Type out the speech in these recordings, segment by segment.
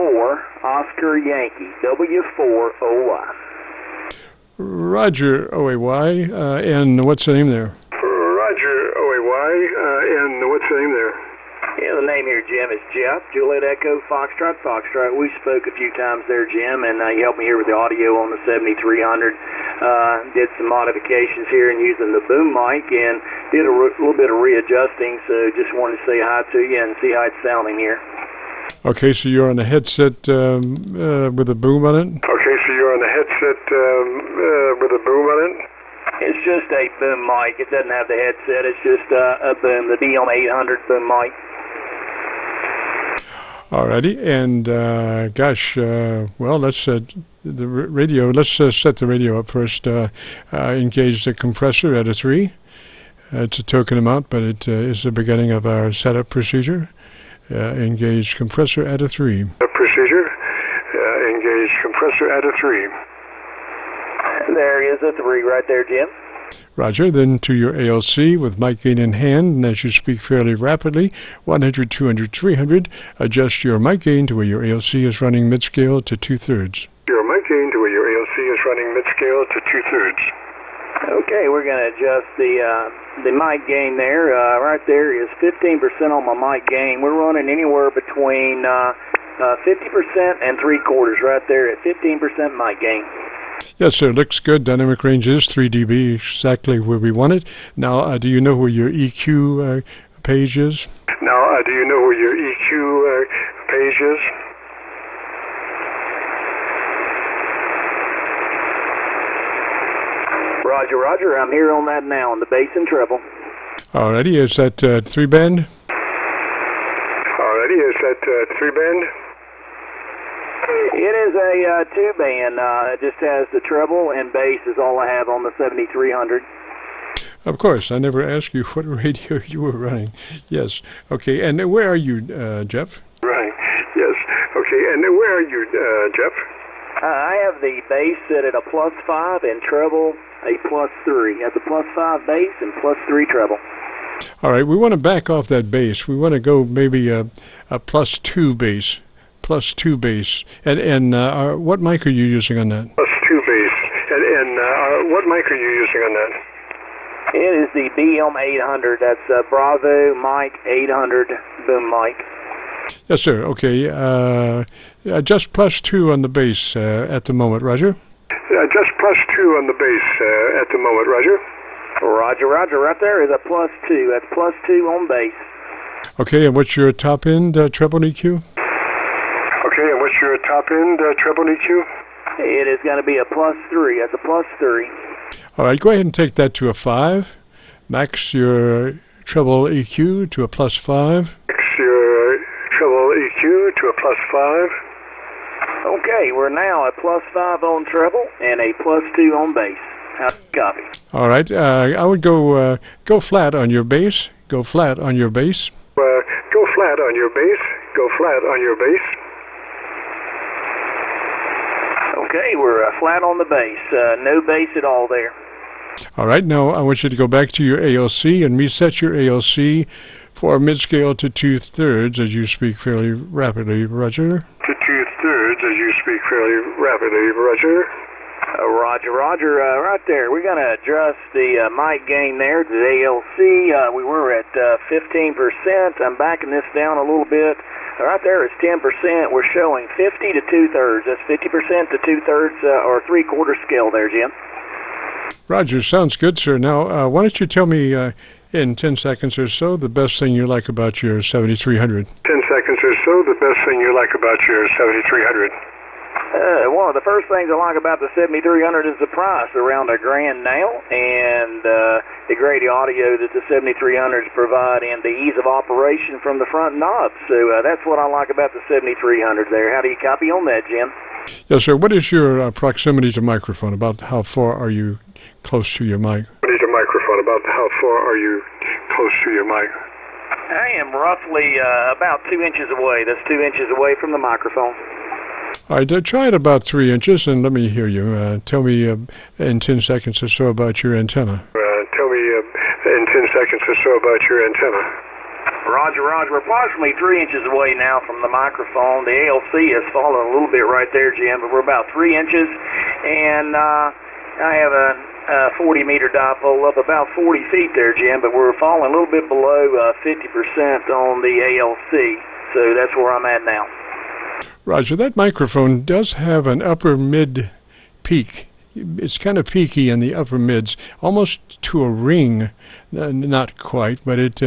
W4 Oscar Yankee, W4OY. Roger, OAY, and what's the name there? Roger, OAY, and what's the name there? Yeah, the name here, Jim, is Jeff, Juliet Echo, Foxtrot, Foxtrot. We spoke a few times there, Jim, and you helped me here with the audio on the 7300. Did some modifications here and using the boom mic, and did a little bit of readjusting, so just wanted to say hi to you and see how it's sounding here. Okay, so you're on a headset with a boom on it? Okay, so you're on a headset with a boom on it? It's just a boom mic. It doesn't have the headset. It's just a boom, the BM800 boom mic. Alrighty, and gosh, well, let's set the radio up first. Engage the compressor at a 3. It's a token amount, but it is the beginning of our setup procedure. Engage compressor at a 3. Procedure. Engage compressor at a 3. There is a 3 right there, Jim. Roger. Then to your ALC with mic gain in hand, and as you speak fairly rapidly, 100, 200, 300, adjust your mic gain to where your ALC is running mid-scale to 2/3. Your mic gain to where your ALC is running mid-scale to 2/3. Okay, we're going to adjust the mic gain there. Right there is 15% on my mic gain. We're running anywhere between 50% and 3/4 right there at 15% mic gain. Yes, sir. Looks good. Dynamic range is 3 dB, exactly where we want it. Now, do you know where your EQ page is? Now, do you know where your EQ page is? Roger, Roger. I'm here on that now on the bass and treble. Alrighty. Is that 3-band? Alrighty. Is that 3-band? It is a 2-band. It just has the treble and bass is all I have on the 7300. Of course. I never asked you what radio you were running. Yes. Okay. And where are you, Jeff? Right. Yes. Okay. And where are you, Jeff? I have the bass set at a +5 and treble a +3. That's a +5 bass and +3 treble. All right. We want to back off that bass. We want to go maybe a +2 bass. +2 bass. And what mic are you using on that? +2 bass. And what mic are you using on that? It is the BM800. That's Bravo Mic 800 boom mic. Yes, sir. Okay. Just +2 on the bass at the moment, Roger. Just +2 on the bass at the moment, Roger. Roger, Roger. Right there is a +2. That's +2 on bass. Okay, and what's your top end treble EQ? Okay, and what's your top end treble EQ? It is going to be a +3. That's a +3. All right, go ahead and take that to a 5. Max your treble EQ to a +5. Max your treble EQ to a +5. Okay, we're now at +5 on treble and a +2 on bass. How's the copy? All right, I would go flat on your bass. Go flat on your bass. Go flat on your bass. Go flat on your bass. Okay, we're flat on the bass. No bass at all there. All right, now I want you to go back to your ALC and reset your ALC for mid-scale to 2/3 as you speak fairly rapidly, Roger. To 2/3 as you speak fairly rapidly, Roger. Roger, Roger. Right there. We're going to adjust the mic gain there to the ALC. We were at 15%. I'm backing this down a little bit. Right there is 10%. We're showing 50 to 2/3. That's 50% to 2/3 or 3/4 scale there, Jim. Roger, sounds good, sir. Now, why don't you tell me in 10 seconds or so the best thing you like about your 7300? 10 seconds or so, the best thing you like about your 7300? One of the first things I like about the 7300 is the price, around $1,000 now, and the great audio that the 7300s provide and the ease of operation from the front knobs. So that's what I like about the 7300 there. How do you copy on that, Jim? Yes, sir. What is your proximity to microphone? About how far are you close to your mic? Proximity to microphone. About how far are you close to your mic? I am roughly about 2 inches away. That's 2 inches away from the microphone. All right, try it about 3 inches and let me hear you. Tell me in 10 seconds or so about your antenna. Tell me in 10 seconds or so about your antenna. Roger, Roger. We're approximately 3 inches away now from the microphone. The ALC has fallen a little bit right there, Jim, but we're about 3 inches. And I have a 40-meter dipole up about 40 feet there, Jim, but we're falling a little bit below 50% on the ALC. So that's where I'm at now. Roger, that microphone does have an upper mid peak. It's kind of peaky in the upper mids, almost to a ring. Not quite, but it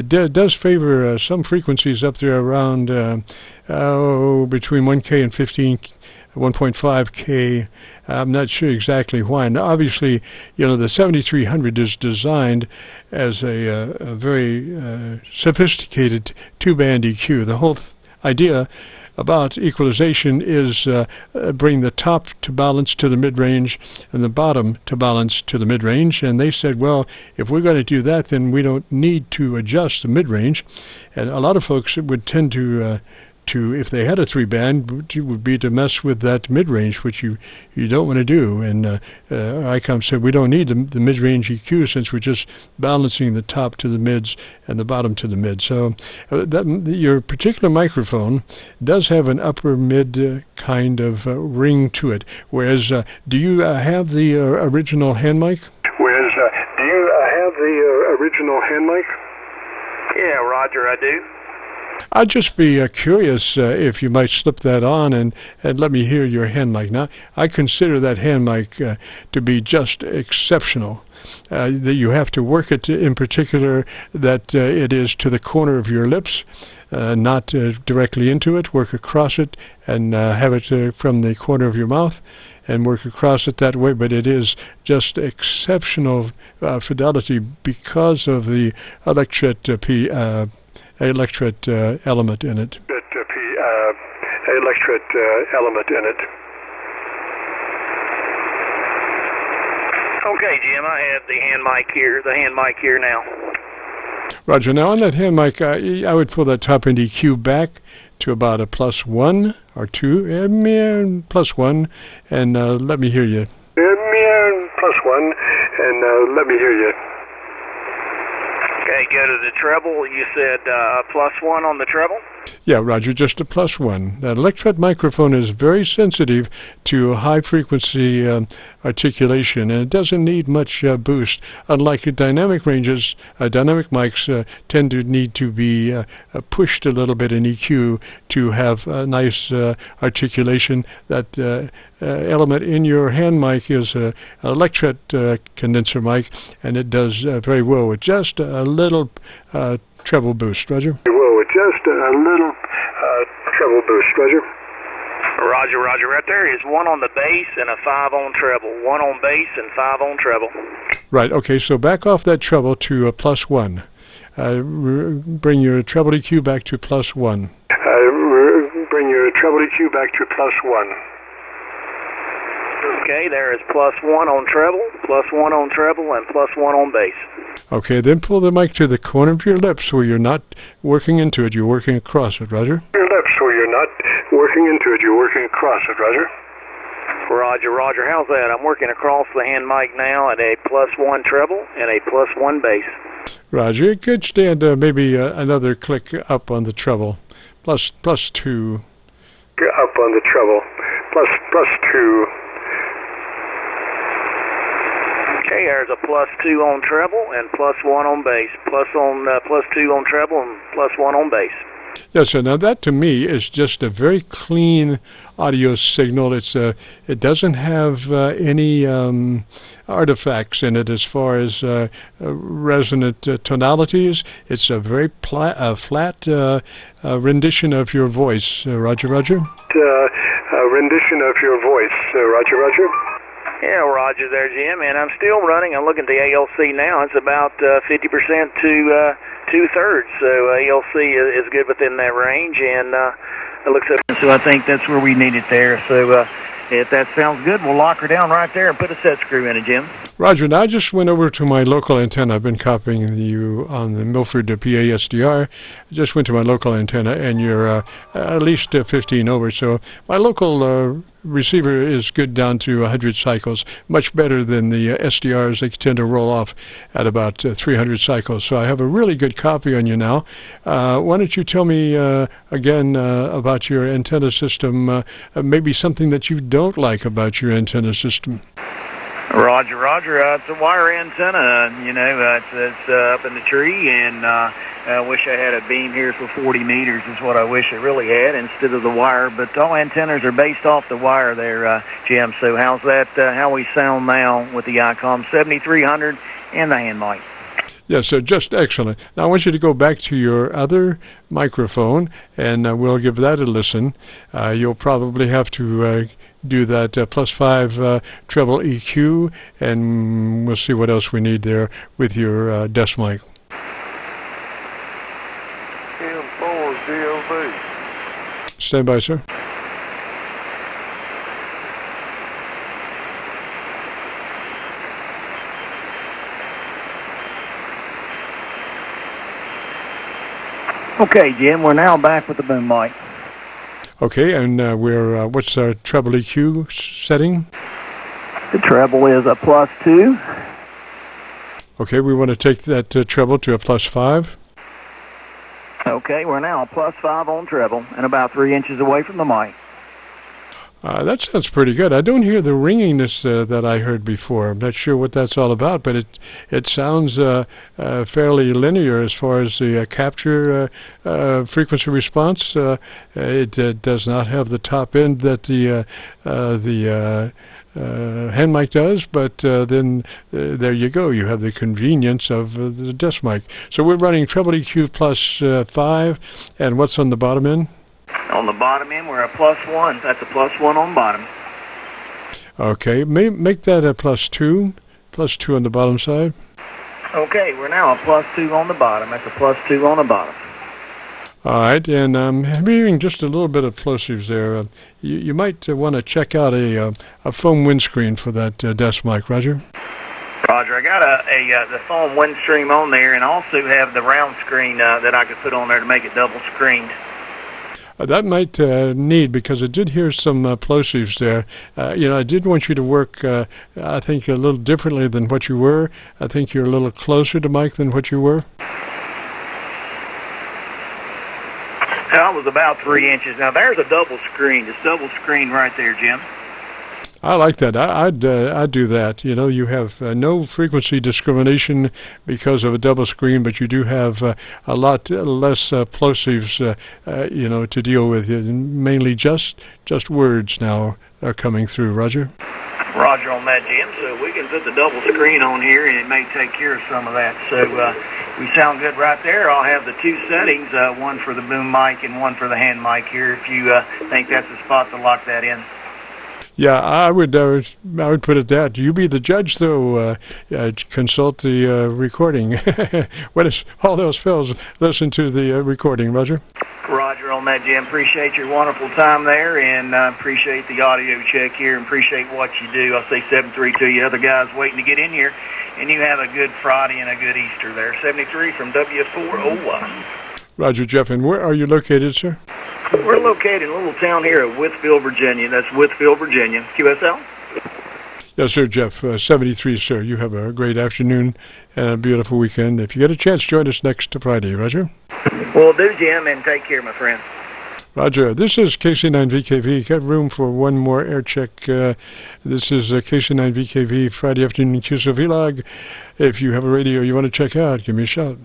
does favor some frequencies up there around between 1K and 1.5K. I'm not sure exactly why. And obviously, the 7300 is designed as a very sophisticated two-band EQ. The whole idea about equalization is bring the top to balance to the mid-range and the bottom to balance to the mid-range. And they said, well, if we're going to do that, then we don't need to adjust the mid-range. And a lot of folks would tend to if they had a three-band, would be to mess with that mid-range, which you don't want to do. And ICOM said we don't need the mid-range EQ since we're just balancing the top to the mids and the bottom to the mid. So your particular microphone does have an upper mid kind of ring to it. Whereas, do you have the original hand mic? Yeah, Roger, I do. I'd just be curious if you might slip that on and let me hear your hand mic. Now, I consider that hand mic to be just exceptional. That you have to work it in particular, that it is to the corner of your lips, not directly into it. Work across it and have it from the corner of your mouth and work across it that way. But it is just exceptional fidelity because of the electret element in it. Okay, Jim, I have the hand mic here now. Roger. Now on that hand mic, I would pull that top end EQ back to about a +1 or 2, +1, and let me hear you. Okay, go to the treble. You said +1 on the treble? Yeah, Roger, just a +1. That electret microphone is very sensitive to high-frequency articulation, and it doesn't need much boost. Unlike dynamic ranges, dynamic mics tend to need to be pushed a little bit in EQ to have nice articulation. That element in your hand mic is an electret condenser mic, and it does very well with just a little treble boost. Roger? Roger, Roger. Right there is 1 on the bass and a 5 on treble. 1 on bass and 5 on treble. Right, okay, so back off that treble to a +1. Bring your treble EQ back to +1. Okay, there is +1 on treble, +1 on treble, and +1 on bass. Okay, then pull the mic to the corner of your lips where you're not working into it, you're working across it, Roger? Roger, Roger. How's that? I'm working across the hand mic now at a +1 treble and a +1 bass. Roger, it could stand maybe another click up on the treble, +2. Up on the treble, +2. Okay, there's a +2 on treble and +1 on bass. +2 on treble and +1 on bass. Yes, sir. Now that to me is just a very clean audio signal. It doesn't have any artifacts in it as far as resonant tonalities. It's a very flat rendition of your voice, Roger. Rendition of your voice, Roger. Yeah, Roger there, Jim, and I'm still running. I'm looking at the ALC now. It's about 50% to 2/3, so ALC is good within that range, and it looks up. So I think that's where we need it there. So if that sounds good, we'll lock her down right there and put a set screw in it, Jim. Roger, now I just went over to my local antenna. I've been copying you on the Milford PA SDR. I just went to my local antenna, and you're at least 15 over. So my local receiver is good down to 100 cycles, much better than the SDRs. They tend to roll off at about 300 cycles. So I have a really good copy on you now. Why don't you tell me again about your antenna system, maybe something that you don't like about your antenna system? Roger. It's a wire antenna. It's up in the tree, and I wish I had a beam here for 40 meters is what I wish I really had instead of the wire. But all antennas are based off the wire there, Jim. So how's that, how we sound now with the ICOM 7300 and the hand mic? Yeah, so just excellent. Now I want you to go back to your other microphone, and we'll give that a listen. You'll probably have to do that +5 treble EQ, and we'll see what else we need there with your desk mic. M4 DOV. Stand by, sir. Okay, Jim, we're now back with the boom mic. Okay, and we're what's our treble EQ setting? The treble is a +2. Okay, we want to take that treble to a +5. Okay, we're now a +5 on treble and about 3 inches away from the mic. That sounds pretty good. I don't hear the ringiness that I heard before. I'm not sure what that's all about, but it sounds fairly linear as far as the capture frequency response. It does not have the top end that the hand mic does, but then there you go. You have the convenience of the desk mic. So we're running treble EQ +5, and what's on the bottom end? On the bottom end, we're a +1. That's a +1 on bottom. Okay, make that a +2 on the bottom side. Okay, we're now a +2 on the bottom. That's a +2 on the bottom. All right, and I'm hearing just a little bit of plosives there. You might want to check out a foam windscreen for that desk mic, Roger. Roger, I got the foam windstream on there, and also have the round screen that I could put on there to make it double screened. That might need, because I did hear some plosives there. I did want you to work, I think, a little differently than what you were. I think you're a little closer to Mike than what you were. I was about 3 inches. Now, there's a double screen. It's double screen right there, Jim. I like that. I'd do that. You have no frequency discrimination because of a double screen, but you do have a lot less plosives, to deal with. Mainly just words now are coming through. Roger? Roger on that, Jim. So we can put the double screen on here, and it may take care of some of that. So we sound good right there. I'll have the two settings, one for the boom mic and one for the hand mic here, if you think that's the spot to lock that in. Yeah, I would put it that. You be the judge, though. Consult the recording. When all else fails, listen to the recording, Roger. Roger on that, Jim. Appreciate your wonderful time there, and appreciate the audio check here, and appreciate what you do. I'll say 73 to you. Other guys waiting to get in here, and you have a good Friday and a good Easter there. 73 from W4OY. Roger, Jeff. And where are you located, sir? We're located in a little town here of Whitfield, Virginia. That's Whitfield, Virginia. QSL? Yes, sir, Jeff. 73, sir. You have a great afternoon and a beautiful weekend. If you get a chance, join us next Friday, Roger. Will do, Jim, and take care, my friend. Roger. This is KC9VKV. Got room for one more air check. This is KC9VKV Friday afternoon Qso-Vlog. If you have a radio you want to check out, give me a shout.